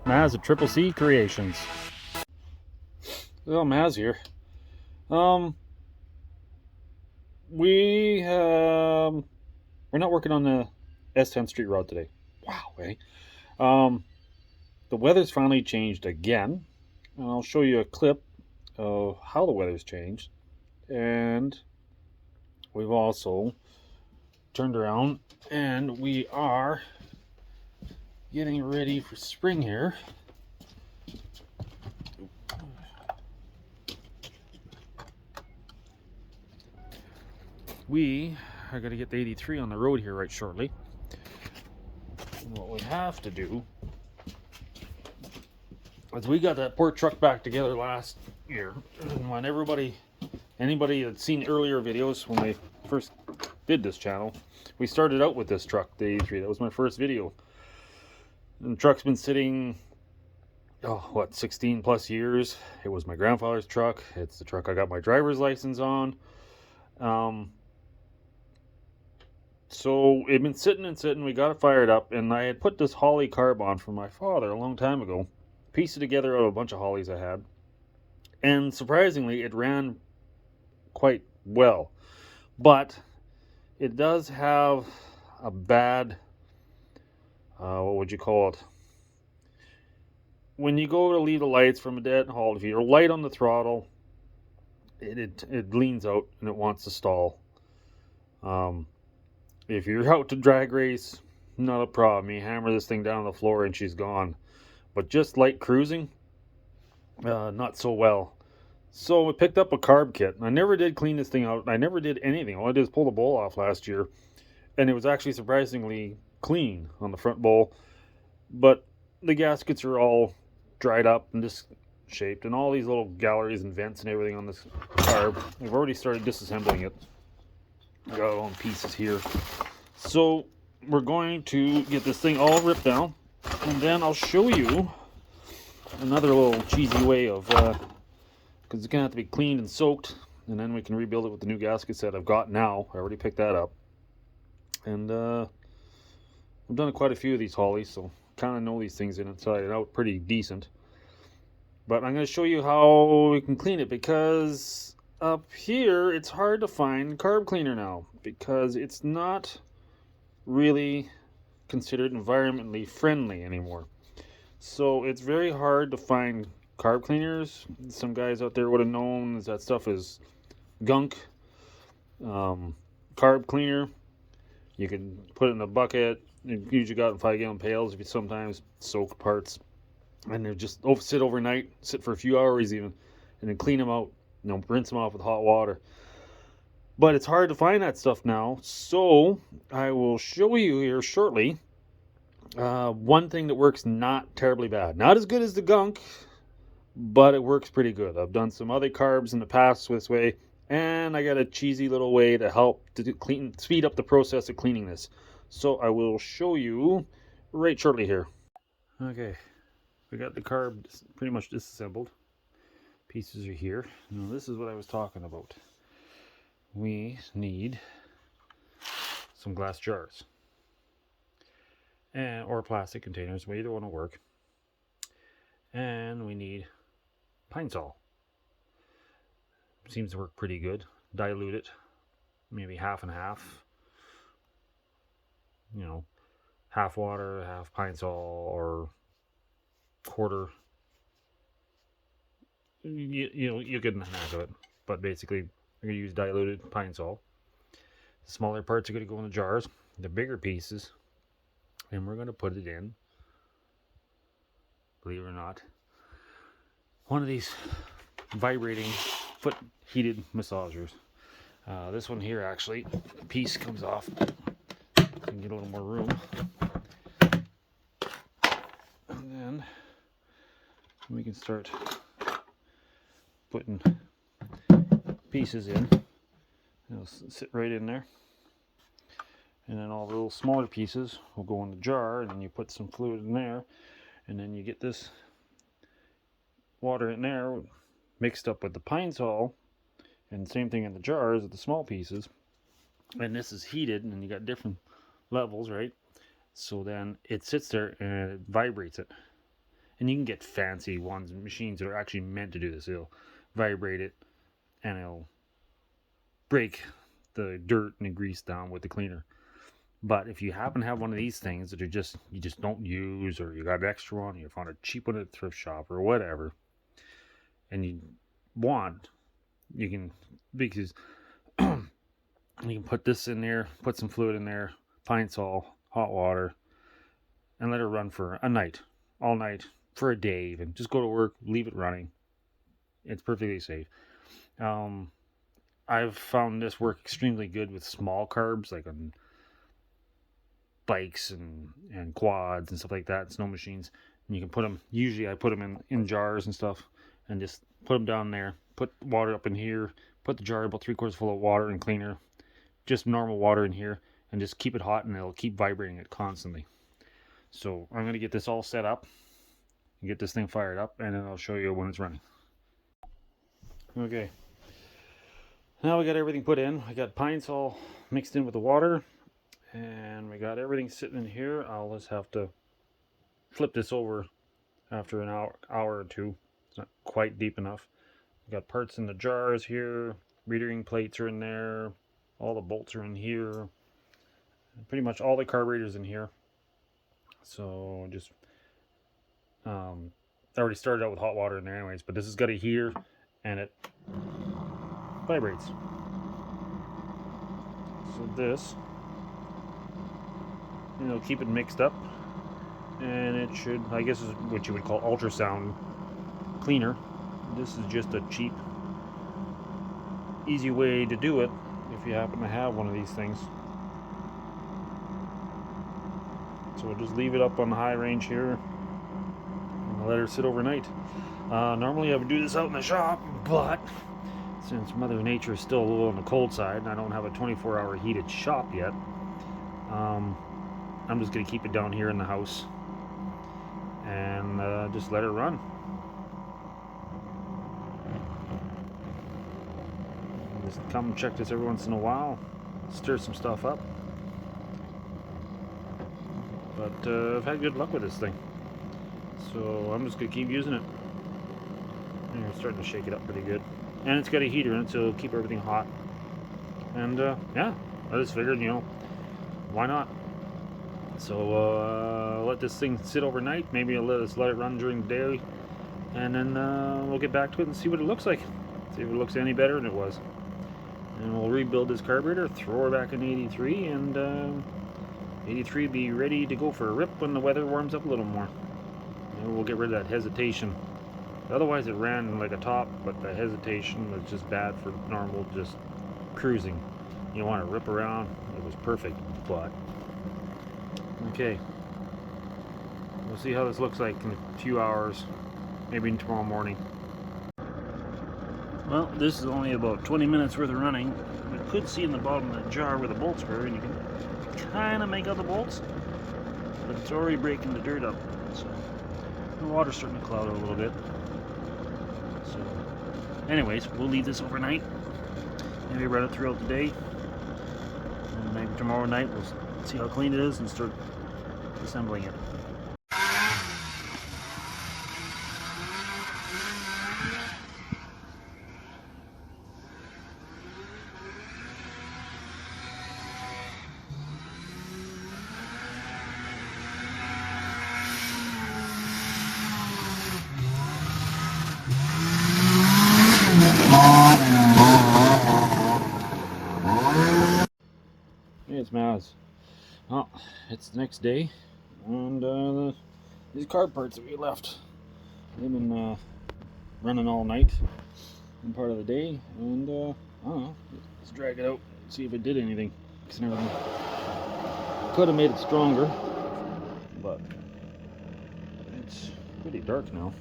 Maz at Triple C Creations. Well, Maz here. Um, we're not working on the S10 Street Road today. Wow, eh? Um, the weather's finally changed again, and I'll show you a clip of how the weather's changed. And we've also turned around, and we are getting ready for spring here. We are going to get the 83 on the road here right shortly. And what we have to do is we got that poor truck back together last year. And when anybody that's seen earlier videos when we first did this channel, we started out with this truck, the 83. That was my first video. And the truck's been sitting, 16 plus years. It was my grandfather's truck. It's the truck I got my driver's license on. So it'd been sitting and sitting. We got it fired up, and I had put this Holley carb on for my father a long time ago. Pieced it together out of a bunch of Holleys I had, and surprisingly, it ran quite well. But it does have a bad, what would you call it? When you go to leave the lights from a dead halt, if you're light on the throttle, it leans out and it wants to stall. If you're out to drag race, not a problem. You hammer this thing down on the floor and she's gone. But just light cruising, not so well. So we picked up a carb kit. I never did clean this thing out. I never did anything. All I did is pull the bowl off last year. And it was actually surprisingly clean on the front bowl. But the gaskets are all dried up and shaped. And all these little galleries and vents and everything on this carb. We've already started disassembling it. Got it all in pieces here. So we're going to get this thing all ripped down, and then I'll show you another little cheesy way of, because it's gonna have to be cleaned and soaked, and then we can rebuild it with the new gasket set I've got now. I already picked that up, and I've done quite a few of these Holleys, so kind of know these things inside and out pretty decent. But I'm going to show you how we can clean it, because up here it's hard to find carb cleaner now, because it's not really considered environmentally friendly anymore. So it's very hard to find carb cleaners. Some guys out there would have known that stuff is gunk. Carb cleaner, you can put it in a bucket. You usually got in 5-gallon pails if you sometimes soak parts, and they just sit overnight, sit for a few hours even, and then clean them out. Rinse them off with hot water. But it's hard to find that stuff now, so I will show you here shortly one thing that works not terribly bad. Not as good as the gunk, but it works pretty good. I've done some other carbs in the past this way, and I got a cheesy little way to help to speed up the process of cleaning this. So I will show you right shortly here. Okay, we got the carb pretty much disassembled. Pieces are here. Now this is what I was talking about. We need some glass jars or plastic containers. Either one will work. And we need pine sol. Seems to work pretty good. Dilute it, maybe half and half. Half water, half pine sol, or quarter. You get in the knack of it. But basically, we're going to use diluted pine sol. The smaller parts are going to go in the jars. The bigger pieces, and we're going to put it in, believe it or not, one of these vibrating foot heated massagers. This one here, actually, the piece comes off. You can get a little more room. And then we can start putting pieces in. It'll sit right in there, and then all the little smaller pieces will go in the jar, and then you put some fluid in there, and then you get this water in there mixed up with the pine sol, and same thing in the jars with the small pieces, and this is heated, and you got different levels, right? So then it sits there and it vibrates it, And you can get fancy ones, machines that are actually meant to do this. It'll vibrate it, and it'll break the dirt and the grease down with the cleaner. But if you happen to have one of these things that you just don't use, or you got an extra one, you found a cheap one at a thrift shop or whatever, and you want, you can, because you can put this in there, put some fluid in there, Pine Sol, hot water, and let it run for a night, all night, for a day even. Just go to work, leave it running. It's perfectly safe. I've found this work extremely good with small carbs, like on bikes and quads and stuff like that, snow machines. And you can put them, usually I put them in jars and stuff, and just put them down there, put water up in here, put the jar about 3/4 full of water and cleaner, just normal water in here, and just keep it hot, and it'll keep vibrating it constantly. So I'm going to get this all set up and get this thing fired up, and then I'll show you when it's running. Okay, now we got everything put in. I got Pine Sol mixed in with the water, and we got everything sitting in here. I'll just have to flip this over after an hour or two. It's not quite deep enough. We got parts in the jars here, metering plates are in there, all the bolts are in here, pretty much all the carburetors in here. So just I already started out with hot water in there anyways, but this has got a heater and it vibrates. So this, it'll keep it mixed up, and it should, I guess, is what you would call ultrasound cleaner. This is just a cheap, easy way to do it if you happen to have one of these things. So we'll just leave it up on the high range here and let her sit overnight. Normally I would do this out in the shop, but since Mother Nature is still a little on the cold side and I don't have a 24-hour heated shop yet, I'm just going to keep it down here in the house and just let it run. Just come check this every once in a while, stir some stuff up. But I've had good luck with this thing, so I'm just going to keep using it. And it's starting to shake it up pretty good. And it's got a heater in it, so it'll keep everything hot. And yeah, I just figured, why not? So let this thing sit overnight. Maybe I'll let it run during the day, and then we'll get back to it and see what it looks like. See if it looks any better than it was. And we'll rebuild this carburetor, throw her back in 83, and 83 be ready to go for a rip when the weather warms up a little more. And we'll get rid of that hesitation. Otherwise it ran like a top, but the hesitation was just bad for normal, just cruising. You want to rip around, it was perfect, but okay. We'll see how this looks like in a few hours, maybe tomorrow morning. Well, this is only about 20 minutes worth of running. You could see in the bottom of the jar where the bolts were, and you can kind of make out the bolts, but it's already breaking the dirt up. So the water's starting to cloud out a little bit. So anyways, we'll leave this overnight. Maybe run it throughout the day, and maybe tomorrow night we'll see how clean it is and start assembling it. Hey, it's Maz. Well, it's the next day, and these carb parts that we left, they've been running all night and part of the day, and I don't know, let's drag it out, see if it did anything. And everything. Could have made it stronger, but it's pretty dark now.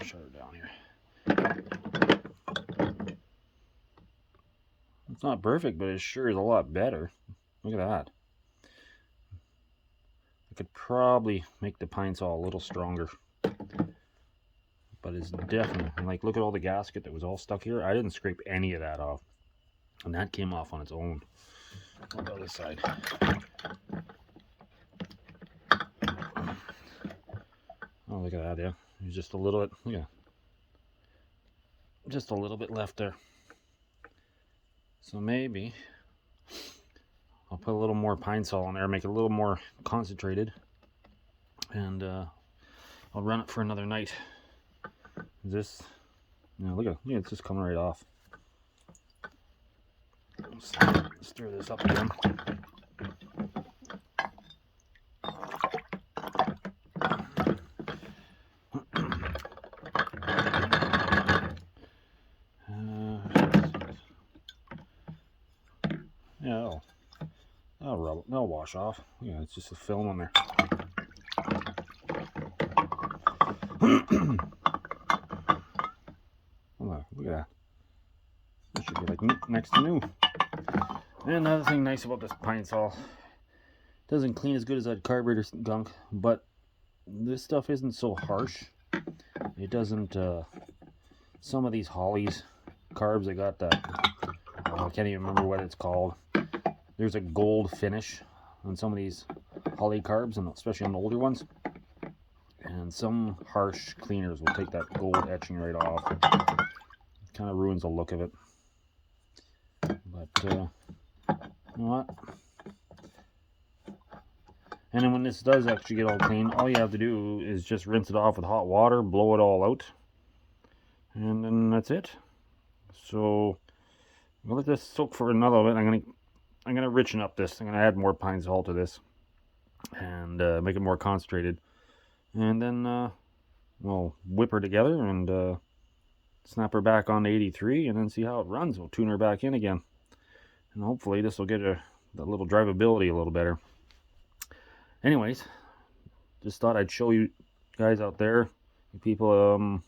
Shut her down here. It's not perfect, but it sure is a lot better. Look at that. I could probably make the Pine Sol a little stronger, but it's definitely, like, look at all the gasket that was all stuck here. I didn't scrape any of that off. And that came off on its own. On the other side. Oh, look at that, yeah. There's just a little bit, yeah. Just a little bit left there. So maybe I'll put a little more pine sol in there, make it a little more concentrated. And I'll run it for another night. This, you know, look at it, it's just coming right off. Let's stir this up again. Yeah, that'll wash off. Yeah, it's just a film on there. Oh, look at that. That should be like next to new. And another thing nice about this pine sol, it doesn't clean as good as that carburetor gunk, but this stuff isn't so harsh. It doesn't, some of these Holleys carbs, I got that, I can't even remember what it's called. There's a gold finish on some of these Holley carbs, and especially on the older ones. And some harsh cleaners will take that gold etching right off. It kind of ruins the look of it. But, you know what? And then when this does actually get all clean, all you have to do is just rinse it off with hot water, blow it all out. And then that's it. So, I'm going to let this soak for another bit. I'm gonna richen up this. I'm gonna add more pine sol to this and make it more concentrated, and then we'll whip her together and snap her back on to 83 and then see how it runs. We'll tune her back in again, and hopefully this will get her the little drivability a little better. Anyways, just thought I'd show you guys out there, you people,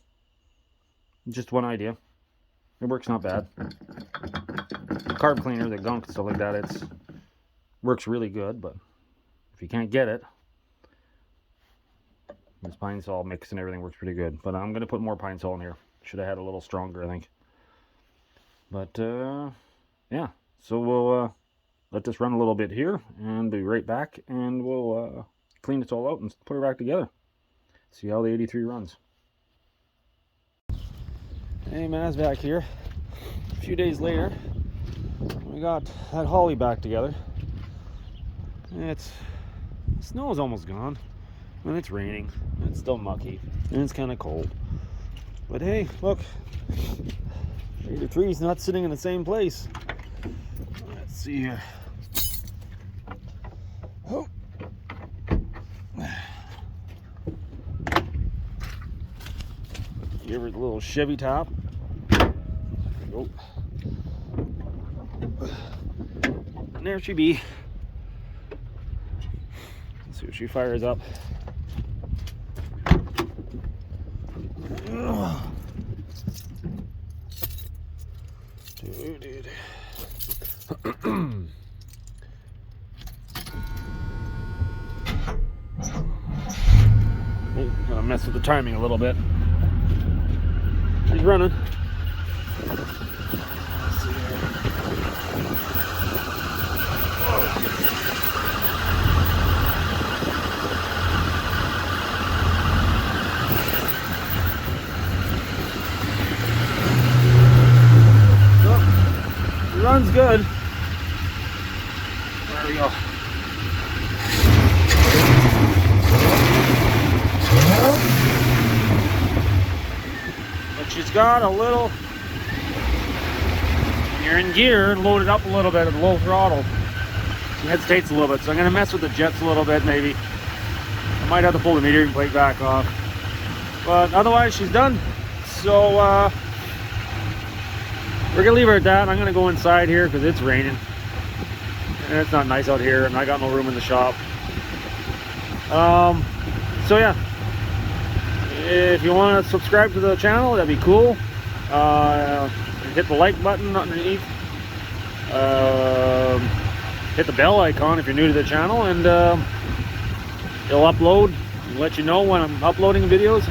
just one idea. It works not bad. The carb cleaner, the gunk, stuff like that, it works really good, but if you can't get it, this pine sol mix and everything works pretty good. But I'm going to put more pine sol in here. Should have had a little stronger, I think. But, yeah. So we'll let this run a little bit here and be right back, and we'll clean this all out and put it back together. See how the 83 runs. Hey, Maz back here. A few days later, we got that Holley back together. The snow is almost gone, and it's raining. It's still mucky, and it's kind of cold. But hey, look, 83 is not sitting in the same place. Let's see here. Oh. Give her a little Chevy top. Oh. And there she be. Let's see what she fires up. Dude. Gonna mess with the timing a little bit. She's running. Let's see here. Oh, it runs good. There we go. She's got a little, when you're in gear, loaded up a little bit at low throttle. She hesitates a little bit, so I'm going to mess with the jets a little bit maybe. I might have to pull the metering plate back off. But otherwise, she's done. So, we're going to leave her at that. I'm going to go inside here because it's raining. And it's not nice out here, and I got no room in the shop. So yeah. If you want to subscribe to the channel, that'd be cool. Hit the like button underneath. Hit the bell icon if you're new to the channel, and it'll upload and let you know when I'm uploading videos.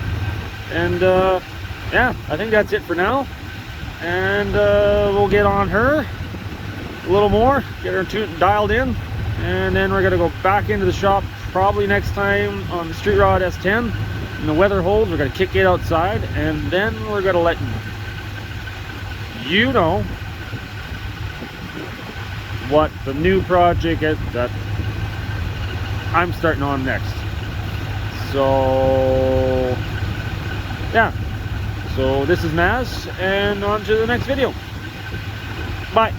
And yeah, I think that's it for now. And we'll get on her a little more, get her dialed in, and then we're gonna go back into the shop probably next time on the Street Rod S10. And the weather holds, we're gonna kick it outside, and then we're gonna let you know what the new project is that I'm starting on next. So yeah, so this is Naz, and on to the next video. Bye.